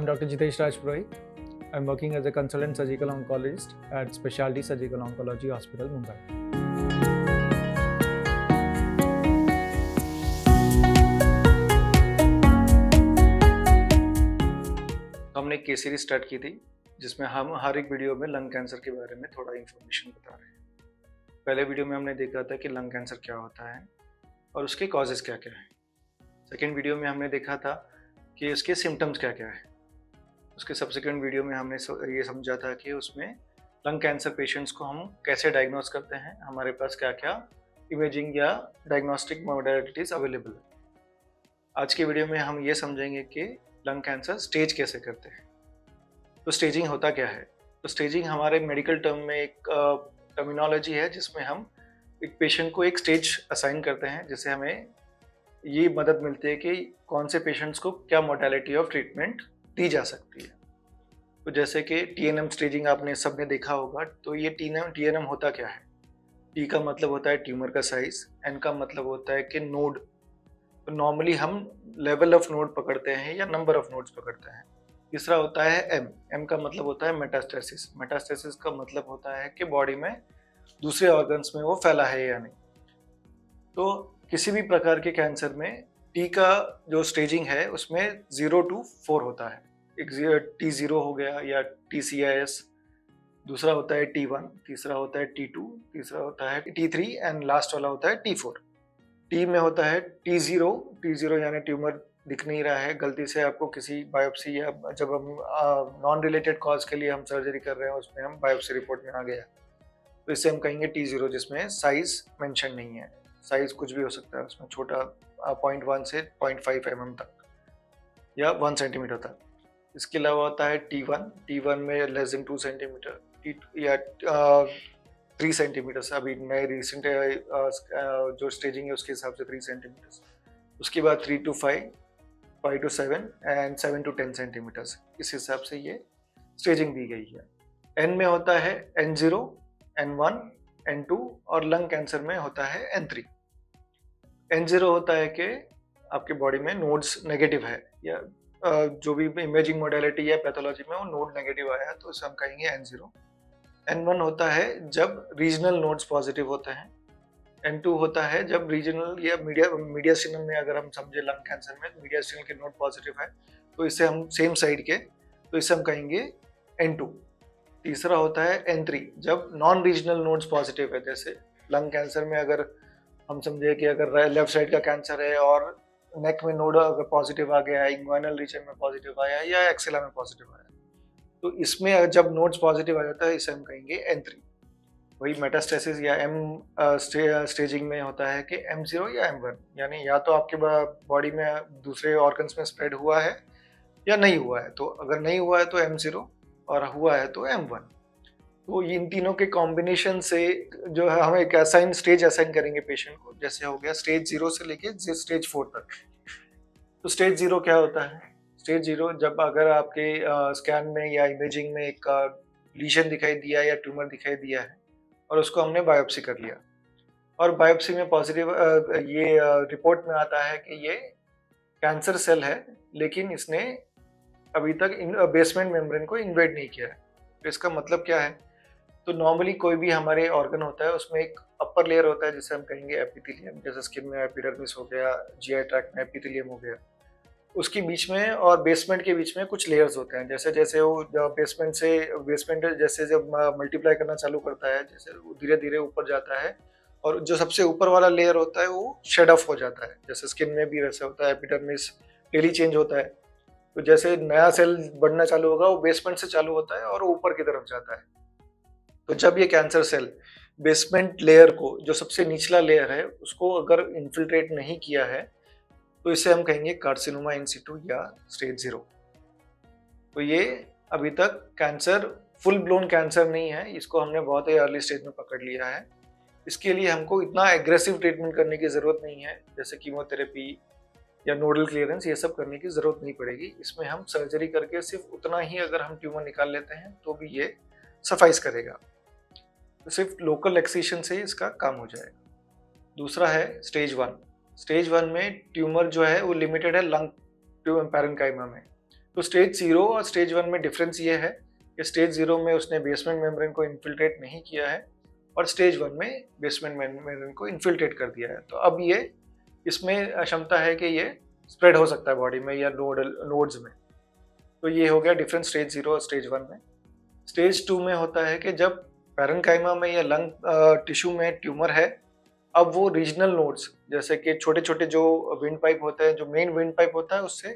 I'm Dr. Jitesh Raj Purohit. I'm working as a consultant surgical oncologist at Specialty Surgical Oncology Hospital, Mumbai. हमने एक case series start की थी जिसमें हम हर एक वीडियो में लंग कैंसर के बारे में थोड़ा इन्फॉर्मेशन बता रहे हैं। पहले वीडियो में हमने देखा था कि लंग कैंसर क्या होता है और उसके कॉजेज़ क्या क्या हैं। सेकेंड वीडियो में हमने देखा था कि उसके सिम्टम्स क्या क्या है। उसके सब्सिक्वेंट वीडियो में हमने ये समझा था कि उसमें लंग कैंसर पेशेंट्स को हम कैसे डायग्नोस करते हैं, हमारे पास क्या क्या इमेजिंग या डायग्नोस्टिक मोडेलिटीज़ अवेलेबल है। आज की वीडियो में हम ये समझेंगे कि लंग कैंसर स्टेज कैसे करते हैं। तो स्टेजिंग होता क्या है? तो स्टेजिंग हमारे मेडिकल टर्म में एक टर्मिनोलॉजी है जिसमें हम एक पेशेंट को एक स्टेज असाइन करते हैं, जिससे हमें ये मदद मिलती है कि कौन से पेशेंट्स को क्या मोडालिटी ऑफ ट्रीटमेंट दी जा सकती है। तो जैसे कि TNM स्टेजिंग आपने सबने देखा होगा। तो ये TNM होता क्या है? T का मतलब होता है ट्यूमर का साइज, N का मतलब होता है कि नोड। तो नॉर्मली हम लेवल ऑफ नोड पकड़ते हैं या नंबर ऑफ नोड्स पकड़ते हैं। तीसरा होता है M का मतलब होता है मेटास्टेसिस। मेटास्टेसिस का मतलब होता है कि बॉडी में दूसरे ऑर्गन्स में वो फैला है या नहीं। तो किसी भी प्रकार के कैंसर में T का जो स्टेजिंग है उसमें 0 to 4 होता है। एक T0 हो गया या TCIS, दूसरा होता है T1, तीसरा होता है T2, तीसरा होता है T3 एंड लास्ट वाला होता है T4। T में होता है T0 यानी ट्यूमर दिख नहीं रहा है, गलती से आपको किसी बायोप्सी या जब हम नॉन रिलेटेड कॉज के लिए हम सर्जरी कर रहे हैं उसमें हम बायोप्सी रिपोर्ट में आ गया, तो इसे हम कहेंगे T0, जिसमें साइज मेंशन नहीं है। साइज कुछ भी हो सकता है उसमें, छोटा 0.1 से 0.5 mm तक या 1 सेंटीमीटर तक। इसके अलावा होता है T1 में लेस देन 2 सेंटीमीटर या 3 सेंटीमीटर। अभी नए रिसेंट जो स्टेजिंग है उसके हिसाब से 3 सेंटीमीटर। उसके बाद 3 to 5, 5 to 7 and 7 to 10 centimetre. इस हिसाब से ये स्टेजिंग दी गई है। N में होता है N0, N1, N2 और लंग कैंसर में होता है N3। N0 होता है कि आपके बॉडी में नोड्स नेगेटिव है या जो भी इमेजिंग मोडेलिटी या पैथोलॉजी में वो नोड नेगेटिव आया है तो इसे हम कहेंगे N0। N1 होता है जब रीजनल नोड्स पॉजिटिव होते हैं। N2 होता है जब रीजनल या मीडियास्टिनल में, अगर हम समझे लंग कैंसर में मीडियास्टिनल के नोड पॉजिटिव है तो इसे हम सेम साइड के, तो इसे हम कहेंगे N2। तीसरा होता है N3 जब नॉन रीजनल नोड्स पॉजिटिव है। जैसे लंग कैंसर में अगर हम समझे कि अगर लेफ्ट साइड का कैंसर है और नेक में नोड अगर पॉजिटिव आ गया है, इंग्वाइनल रीजन में पॉजिटिव आया है या एक्सेला में पॉजिटिव आया है, तो इसमें जब नोड्स पॉजिटिव आ जाता है इसे हम कहेंगे N3। वही मेटास्टेसिस या M स्टेजिंग में होता है कि M0 या M1, यानी या तो आपके बॉडी में दूसरे ऑर्गन्स में स्प्रेड हुआ है या नहीं हुआ है। तो अगर नहीं हुआ है तो M0 और हुआ है तो M1। तो इन तीनों के कॉम्बिनेशन से जो है हम एक स्टेज असाइन करेंगे पेशेंट को। जैसे हो गया स्टेज 0 से लेके स्टेज 4 तक। तो स्टेज 0 क्या होता है? स्टेज 0 जब अगर आपके स्कैन में या इमेजिंग में एक लीजन दिखाई दिया या ट्यूमर दिखाई दिया है और उसको हमने बायोप्सी कर लिया और बायोप्सी में पॉजिटिव ये रिपोर्ट में आता है कि ये कैंसर सेल है, लेकिन इसने अभी तक बेसमेंट मेम्ब्रेन को इन्वेड नहीं किया है। तो इसका मतलब क्या है? तो नॉर्मली कोई भी हमारे ऑर्गन होता है उसमें एक अपर लेयर होता है जिसे हम कहेंगे एपिथेलियम। जैसे स्किन में एपिडर्मिस हो गया, GI ट्रैक्ट में एपिथेलियम हो गया। उसके बीच में और बेसमेंट के बीच में कुछ लेयर्स होते हैं। जैसे जैसे वो बेसमेंट जैसे जब मल्टीप्लाई करना चालू करता है, जैसे वो धीरे धीरे ऊपर जाता है और जो सबसे ऊपर वाला लेयर होता है वो शेड ऑफ हो जाता है। जैसे स्किन में भी वैसे होता है, एपिडर्मिस डेली चेंज होता है। तो जैसे नया सेल बढ़ना चालू होगा वो बेसमेंट से चालू होता है और ऊपर की तरफ जाता है। तो जब ये कैंसर सेल बेसमेंट लेयर को, जो सबसे निचला लेयर है, उसको अगर इन्फिल्ट्रेट नहीं किया है तो इसे हम कहेंगे कार्सिनोमा इन सिटू या स्टेज 0। तो ये अभी तक कैंसर फुल ब्लोन कैंसर नहीं है, इसको हमने बहुत ही अर्ली स्टेज में पकड़ लिया है। इसके लिए हमको इतना एग्रेसिव ट्रीटमेंट करने की ज़रूरत नहीं है, जैसे कीमोथेरेपी या नोडल क्लियरेंस, ये सब करने की ज़रूरत नहीं पड़ेगी। इसमें हम सर्जरी करके सिर्फ उतना ही अगर हम ट्यूमर निकाल लेते हैं तो भी ये सफाइस करेगा। तो सिर्फ लोकल एक्सीशन से इसका काम हो जाएगा। दूसरा है स्टेज 1। स्टेज 1 में ट्यूमर जो है वो लिमिटेड है लंग पैरेन्काइमा में। तो स्टेज 0 और स्टेज 1 में डिफरेंस ये है कि स्टेज 0 में उसने बेसमेंट मेम्ब्रेन को इन्फिल्ट्रेट नहीं किया है और स्टेज 1 में बेसमेंट मेम्ब्रेन को इन्फिल्ट्रेट कर दिया है। तो अब ये इसमें क्षमता है कि ये स्प्रेड हो सकता है बॉडी में या नोड्स में। तो ये हो गया डिफरेंस स्टेज 0 और स्टेज 1 में। स्टेज 2 में होता है कि जब पैरेन्काइमा में या लंग टिश्यू में ट्यूमर है, अब वो रीजनल नोड्स जैसे कि छोटे छोटे जो विंड पाइप होते हैं, जो मेन विंड पाइप होता है उससे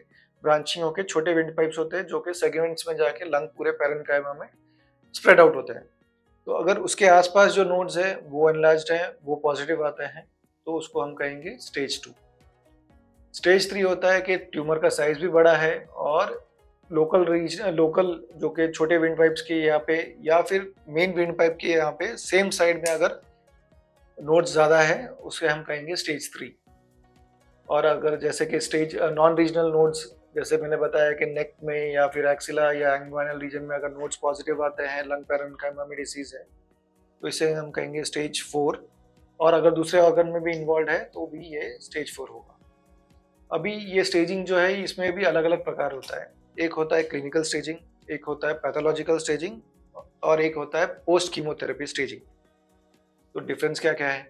ब्रांचिंग होकर छोटे विंड पाइप्स होते हैं जो कि सेगमेंट्स में जाके लंग पूरे पैरेन्काइमा में स्प्रेड आउट होते हैं। तो अगर उसके आसपास जो नोड्स है वो एनलार्ज्ड हैं, वो पॉजिटिव आते हैं, तो उसको हम कहेंगे स्टेज 2। स्टेज 3 होता है कि ट्यूमर का साइज भी बड़ा है और लोकल जो कि छोटे विंड पाइप्स के यहाँ पे या फिर मेन विंड पाइप के यहाँ पे सेम साइड में अगर नोड्स ज़्यादा है, उसे हम कहेंगे स्टेज 3। और अगर जैसे कि स्टेज नॉन रीजनल नोड्स, जैसे मैंने बताया कि नेक में या फिर एक्सिला या इंग्वाइनल रीजन में अगर नोड्स पॉजिटिव आते हैं, लंग पैरेन्काइमा में डिसीज है, तो इसे हम कहेंगे स्टेज 4। और अगर दूसरे ऑर्गन में भी इन्वॉल्व है तो भी ये स्टेज 4 होगा। अभी ये स्टेजिंग जो है इसमें भी अलग अलग प्रकार होता है। एक होता है क्लिनिकल स्टेजिंग, एक होता है पैथोलॉजिकल स्टेजिंग और एक होता है पोस्ट कीमोथेरेपी स्टेजिंग। तो डिफरेंस क्या क्या है?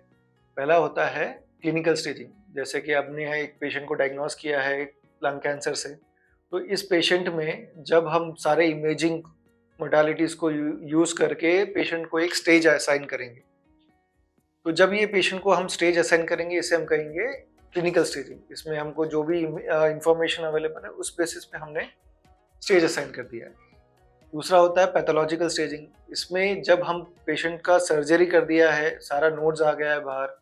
पहला होता है क्लिनिकल स्टेजिंग, जैसे कि आपने एक पेशेंट को डायग्नोस किया है लंग कैंसर से, तो इस पेशेंट में जब हम सारे इमेजिंग मोडालिटीज़ को यूज़ करके पेशेंट को एक स्टेज असाइन करेंगे, तो जब ये पेशेंट को हम स्टेज असाइन करेंगे इसे हम कहेंगे क्लिनिकल स्टेजिंग। इसमें हमको जो भी इंफॉर्मेशन अवेलेबल है उस बेसिस पे हमने स्टेज असाइन कर दिया है। दूसरा होता है पैथोलॉजिकल स्टेजिंग। इसमें जब हम पेशेंट का सर्जरी कर दिया है, सारा नोड्स आ गया है बाहर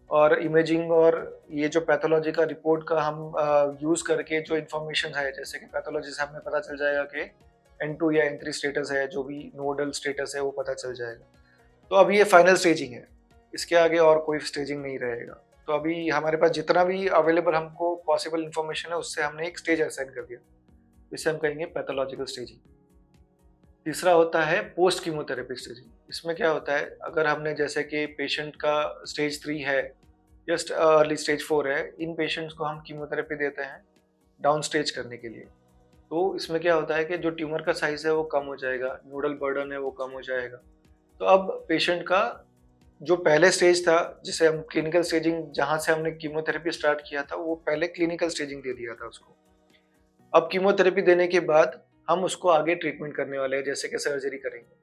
और इमेजिंग और ये जो पैथोलॉजी का रिपोर्ट का हम यूज़ करके जो इन्फॉर्मेशन है, जैसे कि पैथोलॉजी से हमें पता चल जाएगा कि N2 या N3 स्टेटस है, जो भी नोडल स्टेटस है वो पता चल जाएगा। तो अब ये फाइनल स्टेजिंग है, इसके आगे और कोई स्टेजिंग नहीं रहेगा। तो अभी हमारे पास जितना भी अवेलेबल हमको पॉसिबल इन्फॉर्मेशन है उससे हमने एक स्टेज असाइन कर दिया, इसे हम कहेंगे पैथोलॉजिकल स्टेजिंग। तीसरा होता है पोस्ट कीमोथेरेपी स्टेजिंग। इसमें क्या होता है, अगर हमने जैसे कि पेशेंट का स्टेज 3 है या अर्ली स्टेज 4 है, इन पेशेंट्स को हम कीमोथेरेपी देते हैं डाउन स्टेज करने के लिए। तो इसमें क्या होता है कि जो ट्यूमर का साइज है वो कम हो जाएगा, नोडल बर्डन है वो कम हो जाएगा। तो अब पेशेंट का जो पहले स्टेज था, जिसे हम क्लिनिकल स्टेजिंग, जहाँ से हमने कीमोथेरेपी स्टार्ट किया था, वो पहले क्लिनिकल स्टेजिंग दे दिया था उसको। अब कीमोथेरेपी देने के बाद हम उसको आगे ट्रीटमेंट करने वाले हैं, जैसे कि सर्जरी करेंगे।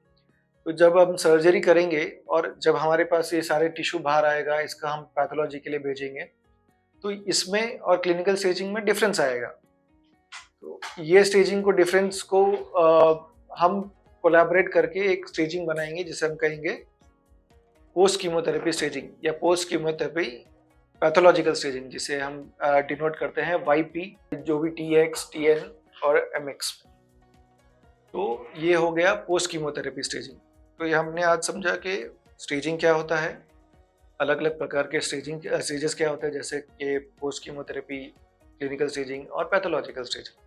तो जब हम सर्जरी करेंगे और जब हमारे पास ये सारे टिश्यू बाहर आएगा, इसका हम पैथोलॉजी के लिए भेजेंगे, तो इसमें और क्लिनिकल स्टेजिंग में डिफरेंस आएगा। तो ये स्टेजिंग को डिफरेंस को हम कोलैबोरेट करके एक स्टेजिंग बनाएंगे जिसे हम कहेंगे पोस्ट कीमोथेरेपी स्टेजिंग या पोस्ट कीमोथेरेपी पैथोलॉजिकल स्टेजिंग, जिसे हम डिनोट करते हैं YP, जो भी TX, TN और MX। तो ये हो गया पोस्ट कीमोथेरेपी स्टेजिंग। तो ये हमने आज समझा कि स्टेजिंग क्या होता है, अलग अलग प्रकार के स्टेजेस क्या होते हैं, जैसे कि पोस्ट कीमोथेरेपी, क्लिनिकल स्टेजिंग और पैथोलॉजिकल स्टेजिंग।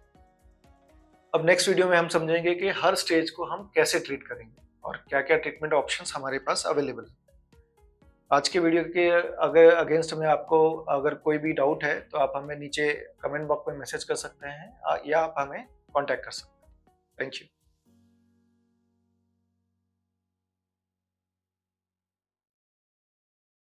अब नेक्स्ट वीडियो में हम समझेंगे कि हर स्टेज को हम कैसे ट्रीट करेंगे और क्या क्या ट्रीटमेंट ऑप्शंस हमारे पास अवेलेबल है। आज के वीडियो के अगर अगेंस्ट में आपको अगर कोई भी डाउट है तो आप हमें नीचे कमेंट बॉक्स में मैसेज कर सकते हैं या आप हमें कांटेक्ट कर सकते हैं। Thank you.